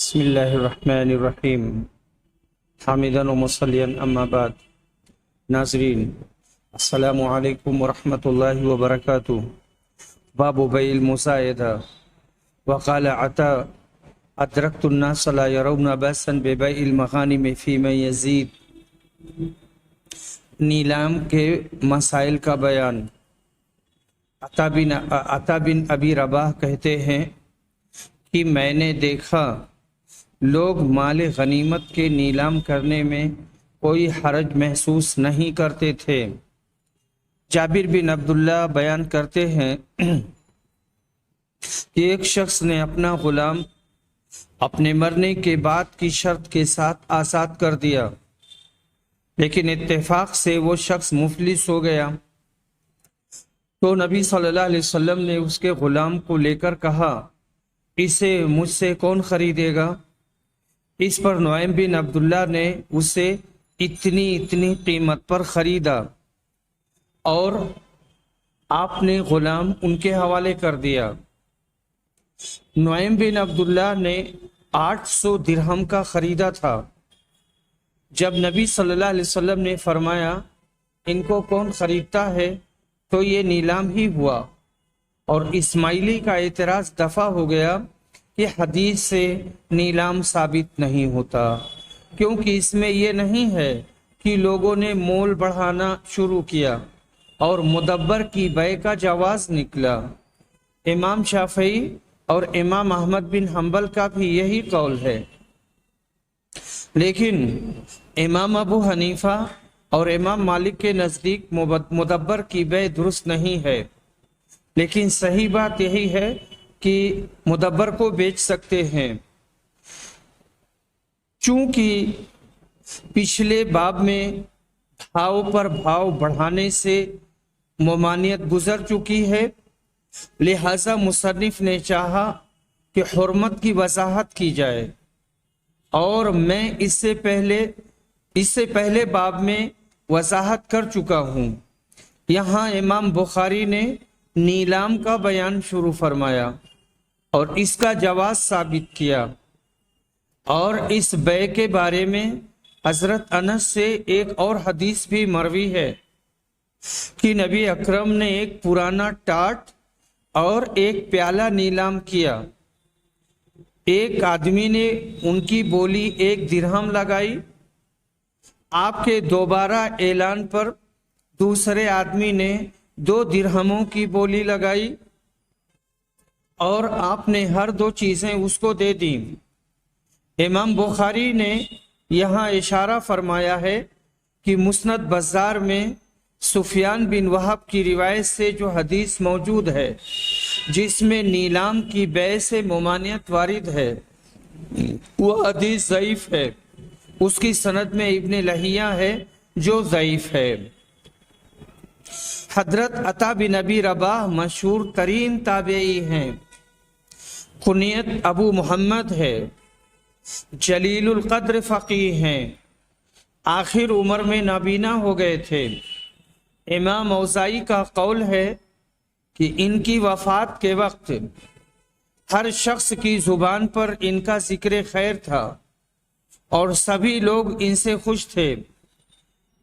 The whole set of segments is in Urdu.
بسم اللہ الرحمن الرحیم حامداً و مصلیاً اما بعد۔ ناظرین السلام علیکم ورحمۃ اللہ وبرکاتہ۔ باب بیع المزایدہ۔ وقال عطا ادرکت الناس لا يرون بأسا ببیع المغانم فیما یزید۔ نیلام کے مسائل کا بیان۔ عطا بن ابی رباح کہتے ہیں کہ میں نے دیکھا لوگ مال غنیمت کے نیلام کرنے میں کوئی حرج محسوس نہیں کرتے تھے۔ جابر بن عبداللہ بیان کرتے ہیں کہ ایک شخص نے اپنا غلام اپنے مرنے کے بعد کی شرط کے ساتھ آزاد کر دیا، لیکن اتفاق سے وہ شخص مفلس ہو گیا تو نبی صلی اللہ علیہ وسلم نے اس کے غلام کو لے کر کہا، اسے مجھ سے کون خریدے گا؟ اس پر نعیم بن عبداللہ نے اسے اتنی قیمت پر خریدا اور آپ نے غلام ان کے حوالے کر دیا۔ نعیم بن عبداللہ نے 800 درہم کا خریدا تھا۔ جب نبی صلی اللہ علیہ وسلم نے فرمایا ان کو کون خریدتا ہے تو یہ نیلام ہی ہوا، اور اسماعیلی کا اعتراض دفع ہو گیا کہ حدیث سے نیلام ثابت نہیں ہوتا، کیونکہ اس میں یہ نہیں ہے کہ لوگوں نے مول بڑھانا شروع کیا اور مدبر کی بیع کا جواز نکلا۔ امام شافعی اور امام احمد بن حنبل کا بھی یہی قول ہے، لیکن امام ابو حنیفہ اور امام مالک کے نزدیک مدبر کی بیع درست نہیں ہے، لیکن صحیح بات یہی ہے کہ مدبر کو بیچ سکتے ہیں۔ چونکہ پچھلے باب میں بھاؤ پر بھاؤ بڑھانے سے ممانعت گزر چکی ہے، لہذا مصنف نے چاہا کہ حرمت کی وضاحت کی جائے، اور میں اس سے پہلے باب میں وضاحت کر چکا ہوں۔ یہاں امام بخاری نے نیلام کا بیان شروع فرمایا اور اس کا جواز ثابت کیا، اور اس بیع کے بارے میں حضرت انس سے ایک اور حدیث بھی مروی ہے کہ نبی اکرم نے ایک پرانا ٹاٹ اور ایک پیالہ نیلام کیا۔ ایک آدمی نے ان کی بولی 1 درہم لگائی، آپ کے دوبارہ اعلان پر دوسرے آدمی نے 2 درہموں کی بولی لگائی اور آپ نے ہر 2 چیزیں اس کو دے دیں۔ امام بخاری نے یہاں اشارہ فرمایا ہے کہ مسند بزار میں سفیان بن وہب کی روایت سے جو حدیث موجود ہے جس میں نیلام کی بیع سے ممانعت وارد ہے، وہ حدیث ضعیف ہے۔ اس کی سند میں ابن لہیہ ہے جو ضعیف ہے۔ حضرت عطا بن ابی رباح مشہور ترین تابعی ہیں، کنیت ابو محمد ہے، جلیل القدر فقیہ ہیں، آخر عمر میں نابینا ہو گئے تھے۔ امام اوزاعی کا قول ہے کہ ان کی وفات کے وقت ہر شخص کی زبان پر ان کا ذکر خیر تھا اور سبھی لوگ ان سے خوش تھے۔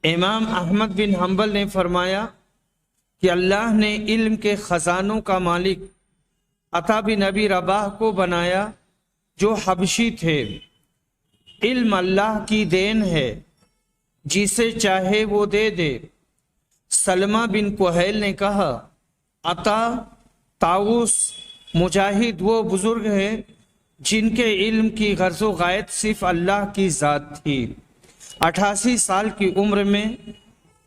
امام احمد بن حنبل نے فرمایا کہ اللہ نے علم کے خزانوں کا مالک عطا بن ابی رباح کو بنایا جو حبشی تھے۔ علم اللہ کی دین ہے، جسے چاہے وہ دے دے۔ سلمہ بن کہیل نے کہا، عطا، طاؤس، مجاہد وہ بزرگ ہیں جن کے علم کی غرض و غایت صرف اللہ کی ذات تھی۔ 88 سال کی عمر میں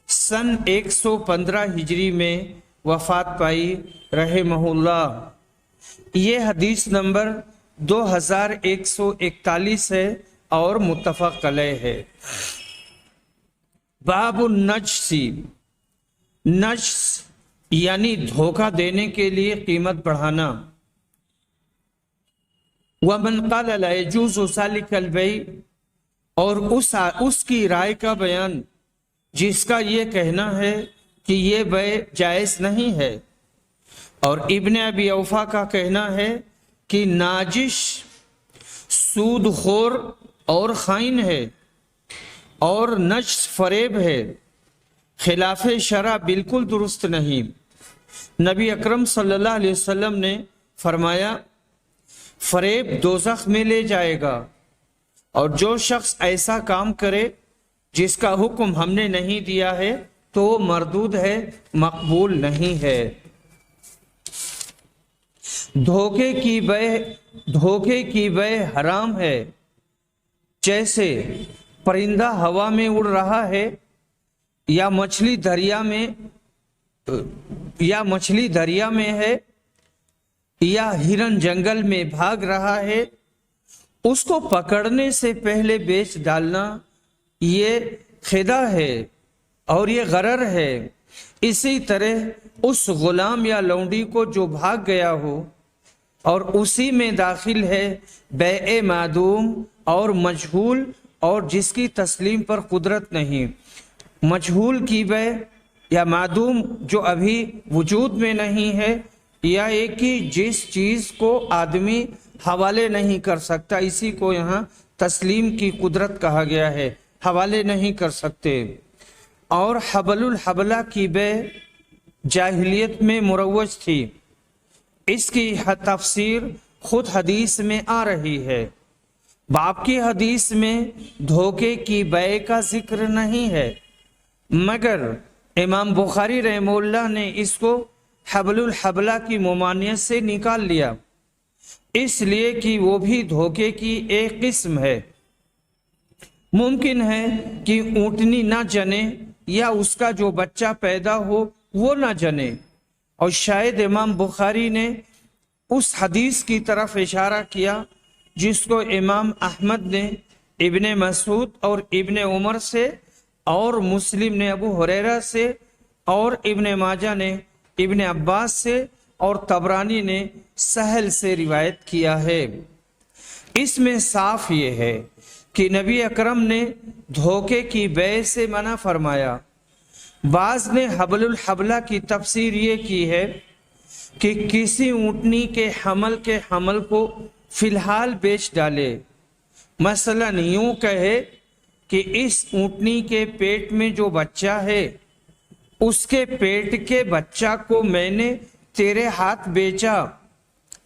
سن 115 ہجری میں وفات پائی رحمہ اللہ۔ یہ حدیث نمبر 2141 ہے اور متفق علیہ ہے۔ باب النجس۔ نجس یعنی دھوکہ دینے کے لیے قیمت بڑھانا۔ ومن قال لا يجوز ذلك البيع، اور اس کی رائے کا بیان جس کا یہ کہنا ہے کہ یہ بیع جائز نہیں ہے، اور ابن ابی اوفا کا کہنا ہے کہ ناجش سود خور اور خائن ہے اور نجس فریب ہے، خلاف شرع بالکل درست نہیں۔ نبی اکرم صلی اللہ علیہ وسلم نے فرمایا فریب دوزخ میں لے جائے گا، اور جو شخص ایسا کام کرے جس کا حکم ہم نے نہیں دیا ہے تو وہ مردود ہے، مقبول نہیں ہے۔ دھوکے کی بے حرام ہے، جیسے پرندہ ہوا میں اڑ رہا ہے یا مچھلی دریا میں ہے یا ہرن جنگل میں بھاگ رہا ہے، اس کو پکڑنے سے پہلے بیچ ڈالنا یہ خداع ہے اور یہ غرر ہے۔ اسی طرح اس غلام یا لونڈی کو جو بھاگ گیا ہو اور اسی میں داخل ہے بیع معدوم اور مجہول اور جس کی تسلیم پر قدرت نہیں۔ مجہول کی بیع یا معدوم جو ابھی وجود میں نہیں ہے، یا ایک ہی جس چیز کو آدمی حوالے نہیں کر سکتا، اسی کو یہاں تسلیم کی قدرت کہا گیا ہے، حوالے نہیں کر سکتے۔ اور حبل الحبلہ کی بیع جاہلیت میں مروج تھی، اس کی تفسیر خود حدیث میں آ رہی ہے۔ باب کی حدیث میں دھوکے کی بیع کا ذکر نہیں ہے، مگر امام بخاری رحمہ اللہ نے اس کو حبل الحبلہ کی ممانعت سے نکال لیا، اس لیے کہ وہ بھی دھوکے کی ایک قسم ہے۔ ممکن ہے کہ اونٹنی نہ جنے یا اس کا جو بچہ پیدا ہو وہ نہ جنے، اور شاید امام بخاری نے اس حدیث کی طرف اشارہ کیا جس کو امام احمد نے ابن مسعود اور ابن عمر سے، اور مسلم نے ابو ہریرہ سے، اور ابن ماجہ نے ابن عباس سے، اور طبرانی نے سہل سے روایت کیا ہے۔ اس میں صاف یہ ہے کہ نبی اکرم نے دھوکے کی بیع سے منع فرمایا۔ بعض نے حبل الحبلہ کی تفسیر یہ کی ہے کہ کسی اونٹنی کے حمل کو فی الحال بیچ ڈالے، مثلا یوں کہے کہ اس اونٹنی کے پیٹ میں جو بچہ ہے اس کے پیٹ کے بچہ کو میں نے تیرے ہاتھ بیچا،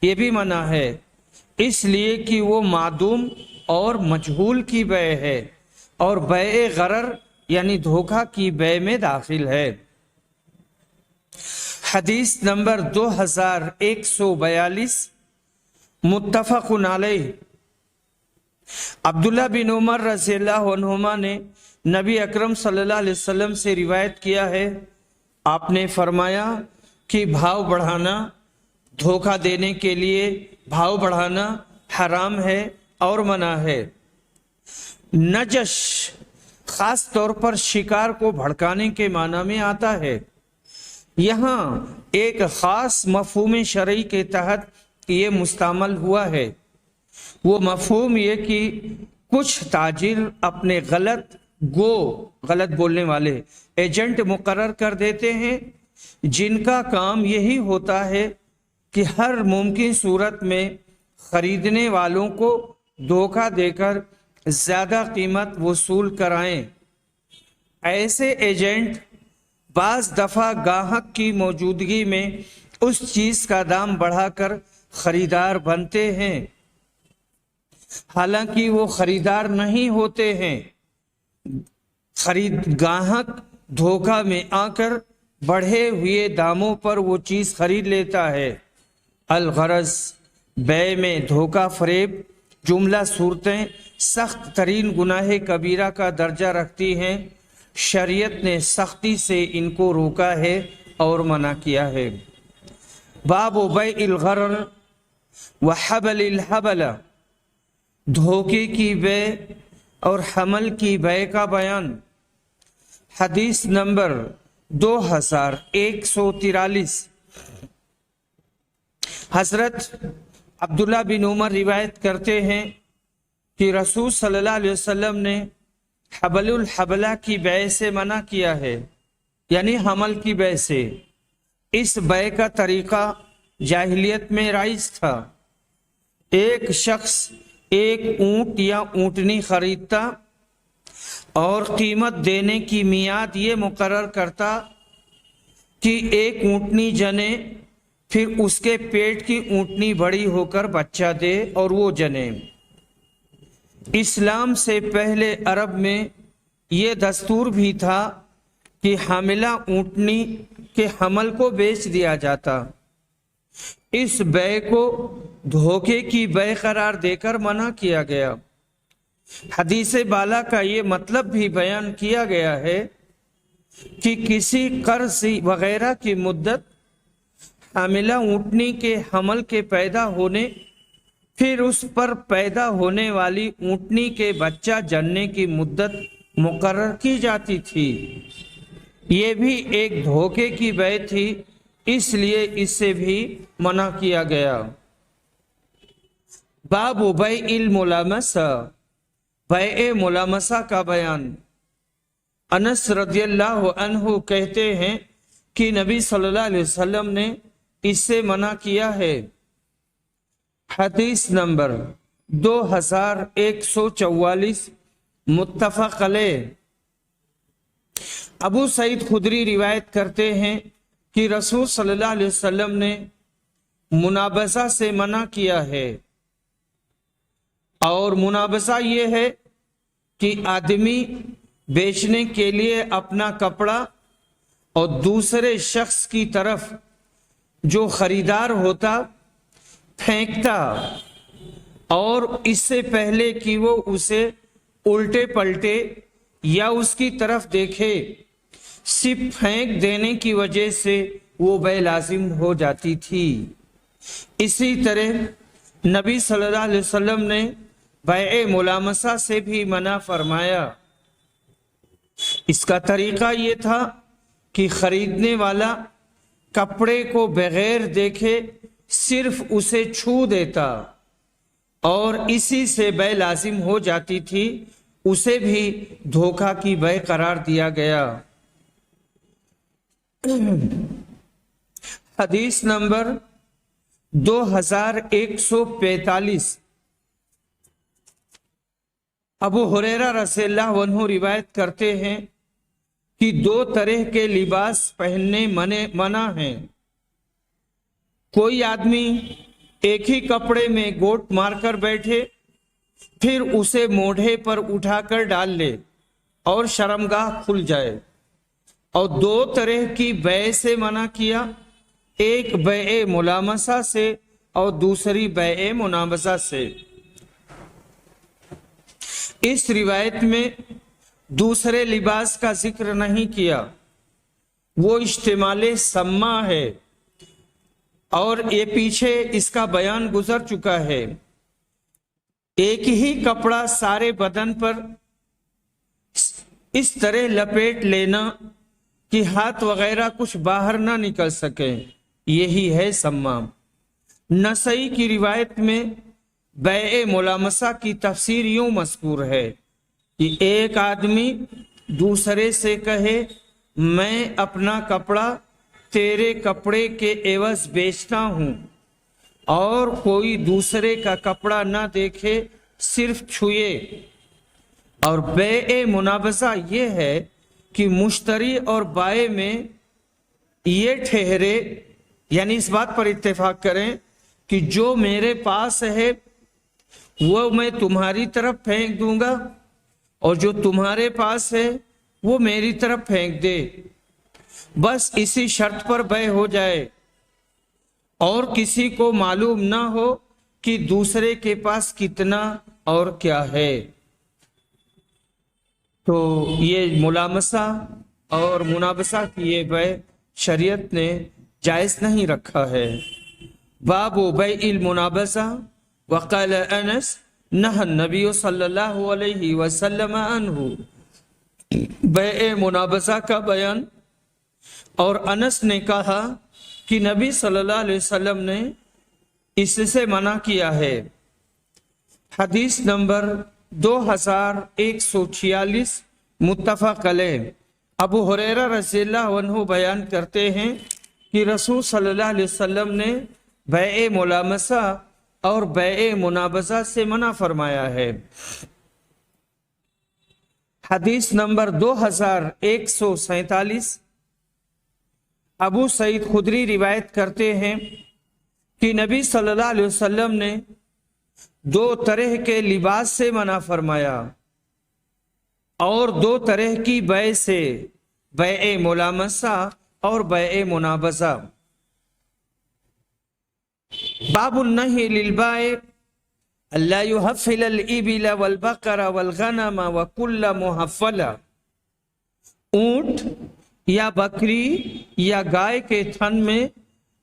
یہ بھی منع ہے، اس لیے کہ وہ معدوم اور مجہول کی بیع ہے اور بیع غرر یعنی دھوکہ کی بیع میں داخل ہے۔ حدیث نمبر 2142 متفق علیہ۔ عبداللہ بن عمر رضی اللہ عنہما نے نبی اکرم صلی اللہ علیہ وسلم سے روایت کیا ہے، آپ نے فرمایا کہ بھاؤ بڑھانا، دھوکہ دینے کے لیے بھاؤ بڑھانا حرام ہے اور منع ہے۔ نجش خاص طور پر شکار کو بھڑکانے کے معنی میں آتا ہے۔ یہاں ایک خاص مفہوم شرعی کے تحت یہ مستعمل ہوا ہے، وہ مفہوم یہ کہ کچھ تاجر اپنے غلط بولنے والے ایجنٹ مقرر کر دیتے ہیں، جن کا کام یہی ہوتا ہے کہ ہر ممکن صورت میں خریدنے والوں کو دھوکہ دے کر زیادہ قیمت وصول کرائیں۔ ایسے ایجنٹ بعض دفعہ گاہک کی موجودگی میں اس چیز کا دام بڑھا کر خریدار بنتے ہیں، حالانکہ وہ خریدار نہیں ہوتے ہیں۔ گاہک دھوکہ میں آ کر بڑھے ہوئے داموں پر وہ چیز خرید لیتا ہے۔ الغرض بیع میں دھوکہ فریب جملہ صورتیں سخت ترین گناہ کبیرہ کا درجہ رکھتی ہیں، شریعت نے سختی سے ان کو روکا ہے اور منع کیا ہے۔ باب بیع الغرر وحبل الحبل، دھوکے کی بیع اور حمل کی بیع کا بیان۔ حدیث نمبر 2143، حضرت عبداللہ بن عمر روایت کرتے ہیں کہ رسول صلی اللہ علیہ وسلم نے حبل الحبلہ کی بیع سے منع کیا ہے، یعنی حمل کی بیع سے۔ اس بیع کا طریقہ جاہلیت میں رائج تھا۔ ایک شخص ایک اونٹ یا اونٹنی خریدتا اور قیمت دینے کی میعاد یہ مقرر کرتا کہ ایک اونٹنی جنے، پھر اس کے پیٹ کی اونٹنی بڑی ہو کر بچہ دے اور وہ جنے۔ اسلام سے پہلے عرب میں یہ دستور بھی تھا کہ حاملہ اونٹنی کے حمل کو بیچ دیا جاتا۔ اس بیع کو دھوکے کی بیع قرار دے کر منع کیا گیا۔ حدیث بالا کا یہ مطلب بھی بیان کیا گیا ہے کہ کسی قرض وغیرہ کی مدت، حاملہ اونٹنی کے حمل کے پیدا ہونے، پھر اس پر پیدا ہونے والی اونٹنی کے بچہ جننے کی مدت مقرر کی جاتی تھی۔ یہ بھی ایک دھوکے کی بیع تھی، اس لیے اس سے بھی منع کیا گیا۔ باب بیع الملامسہ، بیع ملامسہ کا بیان۔ انس رضی اللہ عنہ کہتے ہیں کہ نبی صلی اللہ علیہ وسلم نے اس سے منع کیا ہے۔ حدیث نمبر 2144 متفق علیہ۔ ابو سعید خدری روایت کرتے ہیں کہ رسول صلی اللہ علیہ وسلم نے منابزہ سے منع کیا ہے، اور منابزہ یہ ہے کہ آدمی بیچنے کے لیے اپنا کپڑا اور دوسرے شخص کی طرف جو خریدار ہوتا پھینکتا، اور اس سے پہلے کہ وہ اسے الٹے پلٹے یا اس کی طرف دیکھے، صرف پھینک دینے کی وجہ سے وہ بیع لازم ہو جاتی تھی۔ اسی طرح نبی صلی اللہ علیہ وسلم نے بیع ملامسہ سے بھی منع فرمایا۔ اس کا طریقہ یہ تھا کہ خریدنے والا کپڑے کو بغیر دیکھے صرف اسے چھو دیتا، اور اسی سے بیع لازم ہو جاتی تھی، اسے بھی دھوکہ کی بیع قرار دیا گیا۔ حدیث نمبر 2145 ابو ہریرہ رضی اللہ عنہ روایت کرتے ہیں کہ 2 طرح کے لباس پہننے منع ہیں۔ کوئی آدمی ایک ہی کپڑے میں گوٹ مار کر بیٹھے، پھر اسے موڑھے پر اٹھا کر ڈال لے اور شرمگاہ کھل جائے۔ اور 2 طرح کی بیع سے منع کیا، ایک بیع ملامسہ سے اور دوسری بیع منابزہ سے۔ اس روایت میں دوسرے لباس کا ذکر نہیں کیا، وہ اشتمال سما ہے، اور یہ پیچھے اس کا بیان گزر چکا ہے۔ ایک ہی کپڑا سارے بدن پر اس طرح لپیٹ لینا کہ ہاتھ وغیرہ کچھ باہر نہ نکل سکے، یہی ہے سما۔ نسائی کی روایت میں بیع ملامسہ کی تفسیر یوں مذکور ہے کہ ایک آدمی دوسرے سے کہے، میں اپنا کپڑا تیرے کپڑے کے عوض بیچتا ہوں، اور کوئی دوسرے کا کپڑا نہ دیکھے، صرف چھوئے۔ اور بیع منابزہ یہ ہے کہ مشتری اور بائع میں یہ ٹھہرے، یعنی اس بات پر اتفاق کریں کہ جو میرے پاس ہے وہ میں تمہاری طرف پھینک دوں گا، اور جو تمہارے پاس ہے وہ میری طرف پھینک دے، بس اسی شرط پر بیع ہو جائے، اور کسی کو معلوم نہ ہو کہ دوسرے کے پاس کتنا اور کیا ہے۔ تو یہ ملامسہ اور منابزہ کی یہ بیع شریعت نے جائز نہیں رکھا ہے۔ باب بیع المنابزہ، وقال انس نہى النبی صلی اللہ علیہ وسلم عنہ۔ بیع منابزہ کا بیان، اور انس نے کہا کہ نبی صلی اللہ علیہ وسلم نے اس سے منع کیا ہے۔ حدیث نمبر 2146 متفق علیہ۔ ابو ہریرہ رضی اللہ عنہ بیان کرتے ہیں کہ رسول صلی اللہ علیہ وسلم نے بیع ملامسہ اور بیع منابضہ سے منع فرمایا ہے۔ حدیث نمبر 2147، ابو سعید خدری روایت کرتے ہیں کہ نبی صلی اللہ علیہ وسلم نے 2 طرح کے لباس سے منع فرمایا اور 2 طرح کی بیع سے، بیع ملامسہ اور بیع منابضہ۔ باب النہی للبائع اللہ یحفل الابل والبقر والغنم وکل محفل، اونٹ یا بکری یا گائے کے تھن میں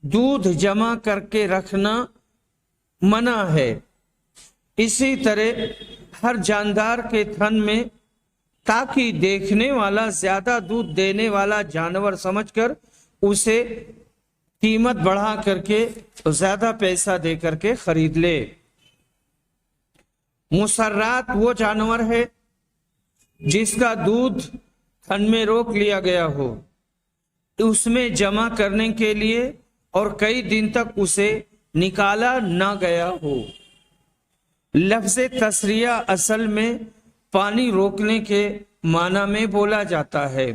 دودھ جمع کر کے رکھنا منع ہے، اسی طرح ہر جاندار کے تھن میں، تاکہ دیکھنے والا زیادہ دودھ دینے والا جانور سمجھ کر اسے قیمت بڑھا کر کے زیادہ پیسہ دے کر کے خرید لے۔ مسرات وہ جانور ہے جس کا دودھ تھن میں روک لیا گیا ہو، اس میں جمع کرنے کے لیے اور کئی دن تک اسے نکالا نہ گیا ہو۔ لفظ تسریہ اصل میں پانی روکنے کے معنی میں بولا جاتا ہے،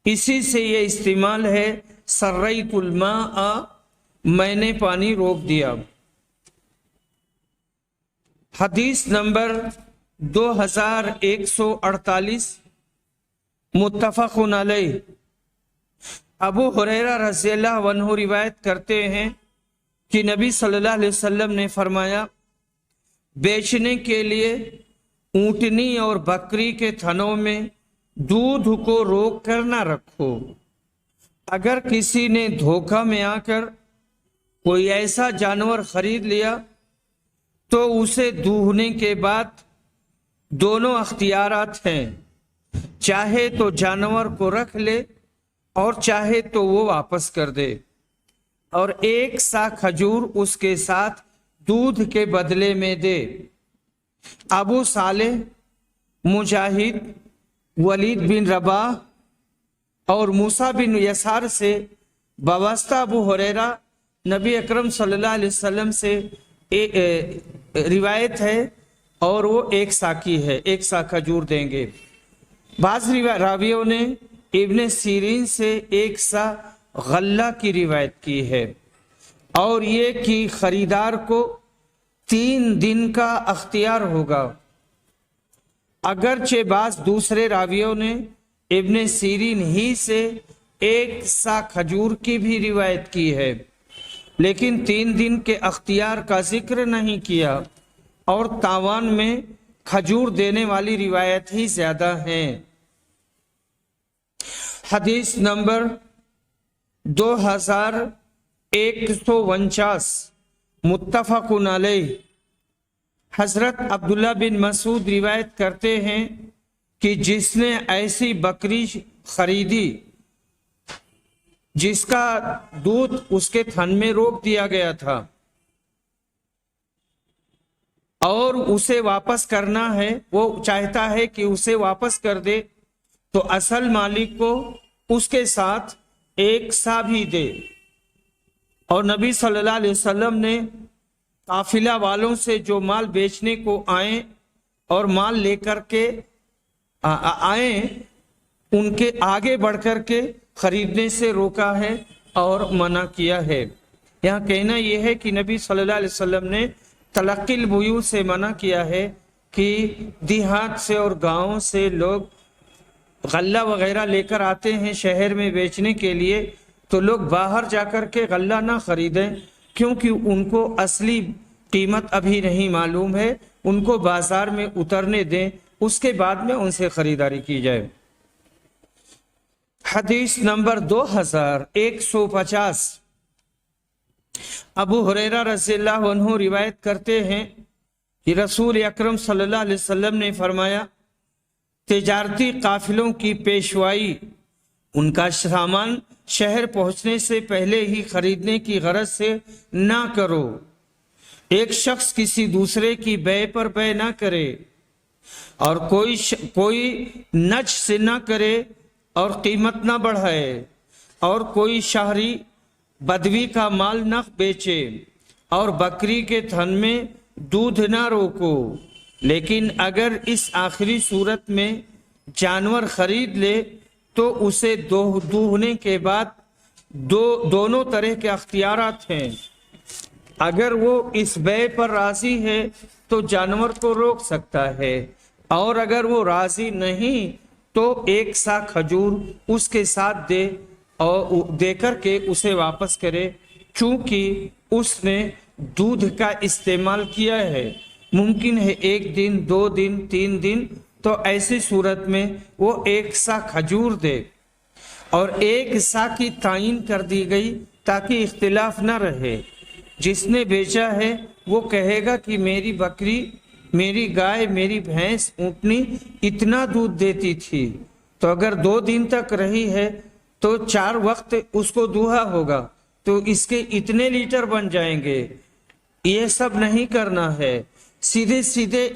اسی سے یہ استعمال ہے سریت الماء، میں نے پانی روک دیا۔ حدیث نمبر 2148، متفق علیہ، ابو ہریرہ رضی اللہ عنہ روایت کرتے ہیں کہ نبی صلی اللہ علیہ وسلم نے فرمایا، بیچنے کے لیے اونٹنی اور بکری کے تھنوں میں دودھ کو روک کر نہ رکھو۔ اگر کسی نے دھوکہ میں آ کر کوئی ایسا جانور خرید لیا تو اسے دوہنے کے بعد دونوں اختیارات ہیں، چاہے تو جانور کو رکھ لے اور چاہے تو وہ واپس کر دے، اور 1 سا کھجور اس کے ساتھ دودھ کے بدلے میں دے۔ ابو صالح، مجاہد، ولید بن رباح اور موسیٰ بن یسار سے بواسطہ ابو ہریرہ نبی اکرم صلی اللہ علیہ وسلم سے روایت ہے، اور وہ 1 سا کی ہے، 1 سا کھجور دیں گے۔ بعض راویوں نے ابن سیرین سے 1 سا غلہ کی روایت کی ہے، اور یہ کہ خریدار کو 3 دن کا اختیار ہوگا۔ اگرچہ بعض دوسرے راویوں نے ابن سیرین ہی سے 1 سا کھجور کی بھی روایت کی ہے، لیکن 3 دن کے اختیار کا ذکر نہیں کیا، اور تاوان میں کھجور دینے والی روایت ہی زیادہ ہیں۔ حدیث نمبر 2149، متفق علیہ، حضرت عبداللہ بن مسعود روایت کرتے ہیں کہ جس نے ایسی بکری خریدی جس کا دودھ اس کے تھن میں روک دیا گیا تھا اور اسے واپس کرنا ہے، وہ چاہتا ہے کہ اسے واپس کر دے، تو اصل مالک کو اس کے ساتھ 1 سا بھی دے۔ اور نبی صلی اللہ علیہ وسلم نے قافلہ والوں سے جو مال بیچنے کو آئیں اور مال لے کر کے آئیں، ان کے آگے بڑھ کر کے خریدنے سے روکا ہے اور منع کیا ہے۔ یہاں کہنا یہ ہے کہ نبی صلی اللہ علیہ وسلم نے تلقی البیوع سے منع کیا ہے کہ دیہات سے اور گاؤں سے لوگ غلہ وغیرہ لے کر آتے ہیں شہر میں بیچنے کے لیے، تو لوگ باہر جا کر کے غلہ نہ خریدیں، کیونکہ ان کو اصلی قیمت ابھی نہیں معلوم ہے، ان کو بازار میں اترنے دیں، اس کے بعد میں ان سے خریداری کی جائے۔ حدیث نمبر 2150، ابو ہریرہ رضی اللہ عنہ روایت کرتے ہیں کہ رسول اکرم صلی اللہ علیہ وسلم نے فرمایا، تجارتی قافلوں کی پیشوائی ان کا سامان شہر پہنچنے سے پہلے ہی خریدنے کی غرض سے نہ کرو۔ ایک شخص کسی دوسرے کی بیع پر بیع نہ کرے، اور کوئی نج سے نہ کرے اور قیمت نہ بڑھائے، اور کوئی شہری بدوی کا مال نہ بیچے، اور بکری کے تھن میں دودھ نہ روکو، لیکن اگر اس آخری صورت میں جانور خرید لے تو اسے دوہنے کے بعد دونوں طرح کے اختیارات ہیں۔ اگر وہ اس بیع پر راضی ہے تو جانور کو روک سکتا ہے، اور اگر وہ راضی نہیں تو ایک سا کھجور اس کے ساتھ دے کر کے اسے واپس کرے، چونکہ اس نے دودھ کا استعمال کیا ہے۔ ممکن ہے 1 دن 2 دن 3 دن، تو ایسی صورت میں وہ 1 سا کھجور دے، اور 1 سا کی تعین کر دی گئی تاکہ اختلاف نہ رہے۔ جس نے بیچا ہے وہ کہے گا کہ میری بکری، میری گائے، میری بھینس، اونٹنی اتنا دودھ دیتی تھی، تو اگر 2 دن تک رہی ہے تو 4 وقت اس کو دوہا ہوگا، تو اس کے اتنے لیٹر بن جائیں گے۔ یہ سب نہیں کرنا ہے، سیدھے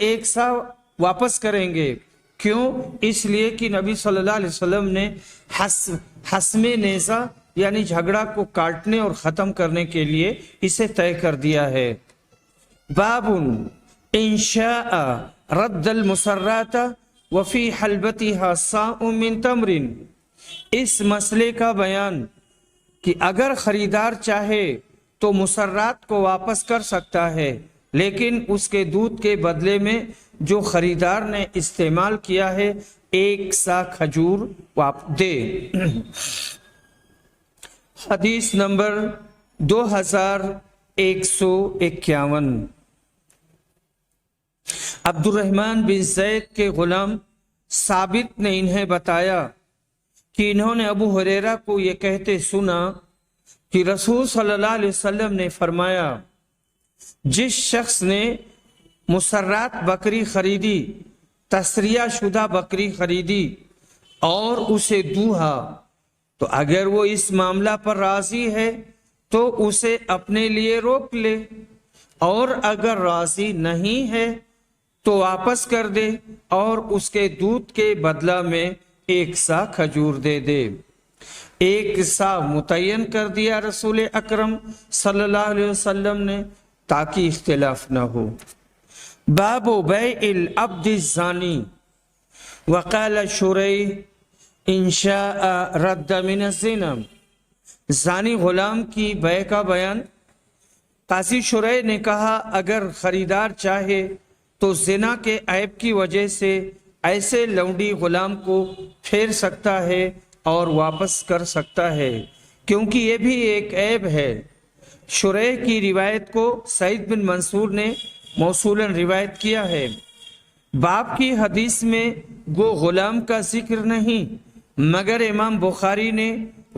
1 سا واپس کریں گے۔ کیوں؟ اس لیے کہ نبی صلی اللہ علیہ وسلم نے حسم نیزہ یعنی جھگڑا کو کاٹنے اور ختم کرنے کے لیے اسے طے کر دیا ہے۔ باب ان شاء رد المسرات وفی حلبتها صاع من تمر، اس مسئلے کا بیان کہ اگر خریدار چاہے تو مسرات کو واپس کر سکتا ہے، لیکن اس کے دودھ کے بدلے میں جو خریدار نے استعمال کیا ہے 1 سا کھجور دے۔ حدیث نمبر 2151۔ عبد الرحمن بن زید کے غلام ثابت نے انہیں بتایا کہ انہوں نے ابو ہریرہ کو یہ کہتے سنا کہ رسول صلی اللہ علیہ وسلم نے فرمایا، جس شخص نے مسرات بکری خریدی، تسریہ شدہ بکری خریدی اور اسے دوہا، تو اگر وہ اس معاملہ پر راضی ہے تو اسے اپنے لیے روک لے، اور اگر راضی نہیں ہے تو واپس کر دے اور اس کے دودھ کے بدلہ میں 1 سا کھجور دے دے۔ 1 سا متعین کر دیا رسول اکرم صلی اللہ علیہ وسلم نے تاکہ اختلاف نہ ہو۔ باب بیع العبد الزانی، وقال شریح ان شاء رد من الزنا، زانی غلام کی بیع کا بیان۔ قاضی شریح نے کہا اگر خریدار چاہے تو زنا کے عیب کی وجہ سے ایسے لونڈی غلام کو پھیر سکتا ہے اور واپس کر سکتا ہے، کیونکہ یہ بھی ایک عیب ہے۔ شریح کی روایت کو سعید بن منصور نے موصولاً روایت کیا ہے۔ باب کی حدیث میں گو غلام کا ذکر نہیں، مگر امام بخاری نے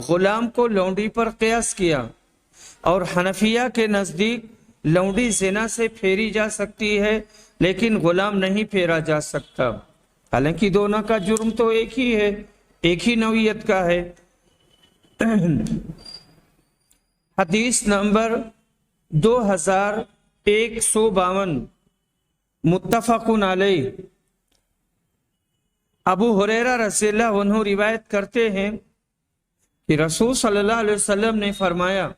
غلام کو لونڈی پر قیاس کیا، اور حنفیہ کے نزدیک لونڈی زنا سے پھیری جا سکتی ہے لیکن غلام نہیں پھیرا جا سکتا، حالانکہ دونوں کا جرم تو ایک ہی ہے، ایک ہی نوعیت کا ہے۔ حدیث نمبر 2152، متفق علیہ۔ ابو ہریرہ رضی اللہ عنہ روایت کرتے ہیں کہ رسول صلی اللہ علیہ وسلم نے فرمایا،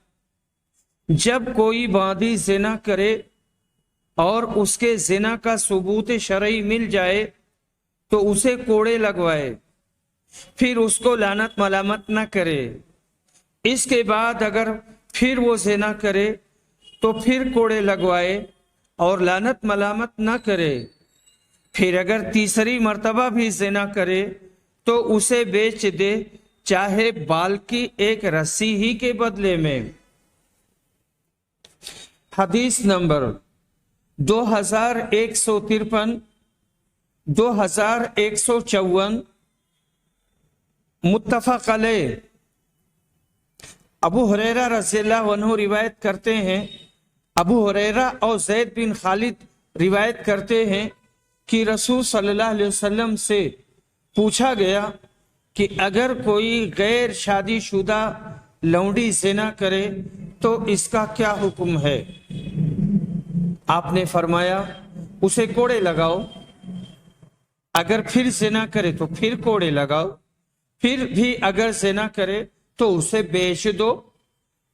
جب کوئی باندی زنا کرے اور اس کے زنا کا ثبوت شرعی مل جائے تو اسے کوڑے لگوائے، پھر اس کو لعنت ملامت نہ کرے۔ اس کے بعد اگر پھر وہ زنا کرے تو پھر کوڑے لگوائے اور لعنت ملامت نہ کرے، پھر اگر تیسری مرتبہ بھی زنا کرے تو اسے بیچ دے، چاہے بال کی ایک رسی ہی کے بدلے میں۔ حدیث نمبر 2153، 2154، متفق علیہ۔ ابو ہریرہ رضی اللہ عنہ روایت کرتے ہیں، ابو ہریرہ اور زید بن خالد روایت کرتے ہیں کہ رسول صلی اللہ علیہ وسلم سے پوچھا گیا کہ اگر کوئی غیر شادی شدہ لونڈی زنا کرے تو اس کا کیا حکم ہے؟ آپ نے فرمایا اسے کوڑے لگاؤ، اگر پھر زنا کرے تو پھر کوڑے لگاؤ، پھر بھی اگر زنا کرے تو اسے بیچ دو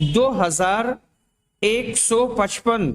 2155।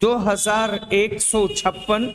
2156।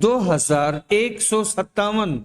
2157।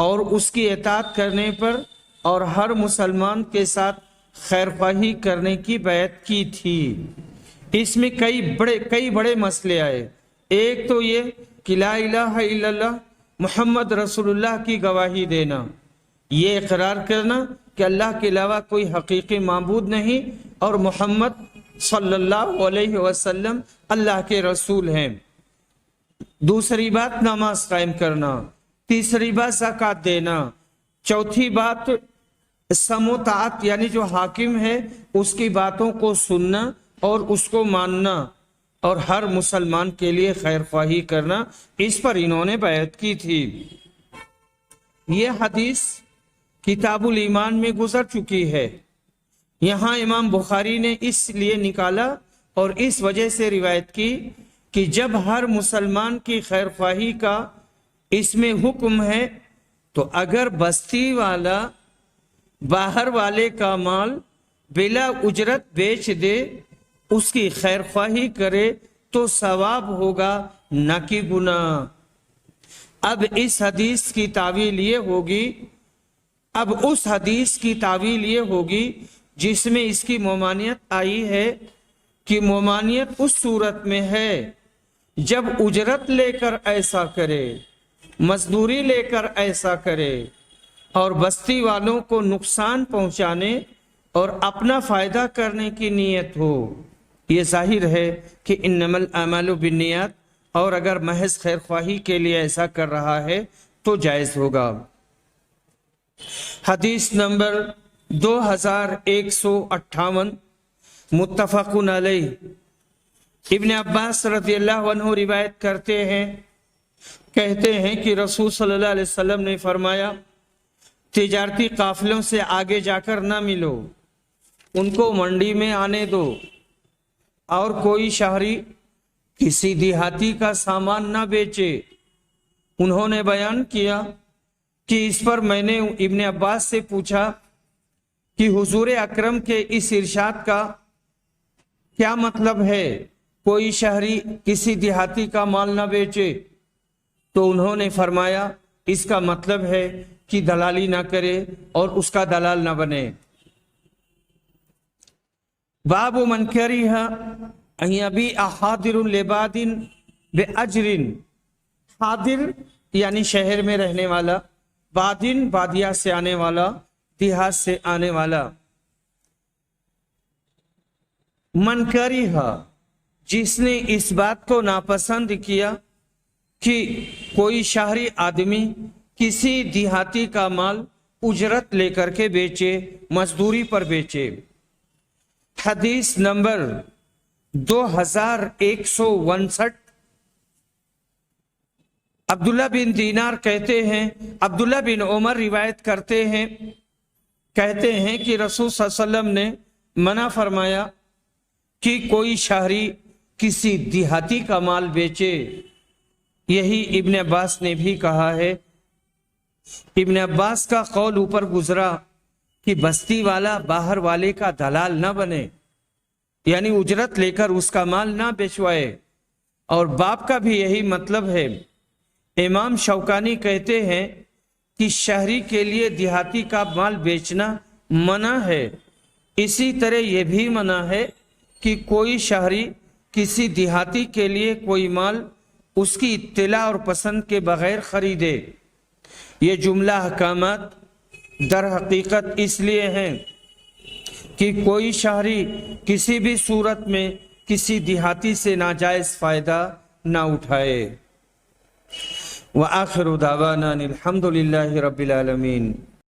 اور اس کی اطاعت کرنے پر اور ہر مسلمان کے ساتھ خیر خواہی کرنے کی بیعت کی تھی۔ اس میں کئی بڑے مسئلے آئے۔ ایک تو یہ کہ لا الہ الا اللہ محمد رسول اللہ کی گواہی دینا، یہ اقرار کرنا کہ اللہ کے علاوہ کوئی حقیقی معبود نہیں اور محمد صلی اللہ علیہ وسلم اللہ کے رسول ہیں۔ دوسری بات نماز قائم کرنا، تیسری بات زکوٰۃ دینا، چوتھی بات سمع و طاعت یعنی جو حاکم ہے اس کی باتوں کو سننا اور اس کو ماننا اور ہر مسلمان کے لیے خیر خواہی کرنا، اس پر انہوں نے بیعت کی تھی۔ یہ حدیث کتاب الایمان میں گزر چکی ہے، یہاں امام بخاری نے اس لیے نکالا اور اس وجہ سے روایت کی کہ جب ہر مسلمان کی خیر خواہی کا اس میں حکم ہے تو اگر بستی والا باہر والے کا مال بلا اجرت بیچ دے، اس کی خیر خواہی کرے تو ثواب ہوگا نہ کہ گناہ۔ اب اس حدیث کی تعویل یہ ہوگی، اب اس حدیث کی تعویل یہ ہوگی جس میں اس کی ممانعت آئی ہے کہ ممانعت اس صورت میں ہے جب اجرت لے کر ایسا کرے، مزدوری لے کر ایسا کرے اور بستی والوں کو نقصان پہنچانے اور اپنا فائدہ کرنے کی نیت ہو۔ یہ ظاہر ہے کہ انما الاعمال بالنیات، اور اگر محض خیر خواہی کے لیے ایسا کر رہا ہے تو جائز ہوگا۔ حدیث نمبر 2158 متفق علیہ، ابن عباس رضی اللہ عنہ روایت کرتے ہیں، کہتے ہیں کہ رسول صلی اللہ علیہ وسلم نے فرمایا، تجارتی قافلوں سے آگے جا کر نہ ملو، ان کو منڈی میں آنے دو، اور کوئی شہری کسی دیہاتی کا سامان نہ بیچے۔ انہوں نے بیان کیا کہ اس پر میں نے ابن عباس سے پوچھا کہ حضور اکرم کے اس ارشاد کا کیا مطلب ہے، کوئی شہری کسی دیہاتی کا مال نہ بیچے؟ تو انہوں نے فرمایا اس کا مطلب ہے کہ دلالی نہ کرے اور اس کا دلال نہ بنے۔ باب من کریہ ان یبیع حاضر لباد باجر، حاضر یعنی شہر میں رہنے والا، بادن بادیہ سے آنے والا، دیہات سے آنے والا۔ من کریہ جس نے اس بات کو ناپسند کیا کہ کوئی شہری آدمی کسی دیہاتی کا مال اجرت لے کر کے بیچے، مزدوری پر بیچے۔ حدیث نمبر 2159، عبداللہ بن دینار کہتے ہیں، عبداللہ بن عمر روایت کرتے ہیں، کہتے ہیں کہ رسول صلی اللہ علیہ وسلم نے منع فرمایا کہ کوئی شہری کسی دیہاتی کا مال بیچے۔ یہی ابن عباس نے بھی کہا ہے۔ ابن عباس کا قول اوپر گزرا کہ بستی والا باہر والے کا دلال نہ بنے، یعنی اجرت لے کر اس کا مال نہ بیچوائے، اور باپ کا بھی یہی مطلب ہے۔ امام شوکانی کہتے ہیں کہ شہری کے لیے دیہاتی کا مال بیچنا منع ہے، اسی طرح یہ بھی منع ہے کہ کوئی شہری کسی دیہاتی کے لیے کوئی مال اس کی اطلاع اور پسند کے بغیر خریدے۔ یہ جملہ احکامات در حقیقت اس لیے ہیں کہ کوئی شہری کسی بھی صورت میں کسی دیہاتی سے ناجائز فائدہ نہ اٹھائے۔ وآخر دعوانا الحمد للہ رب العالمین۔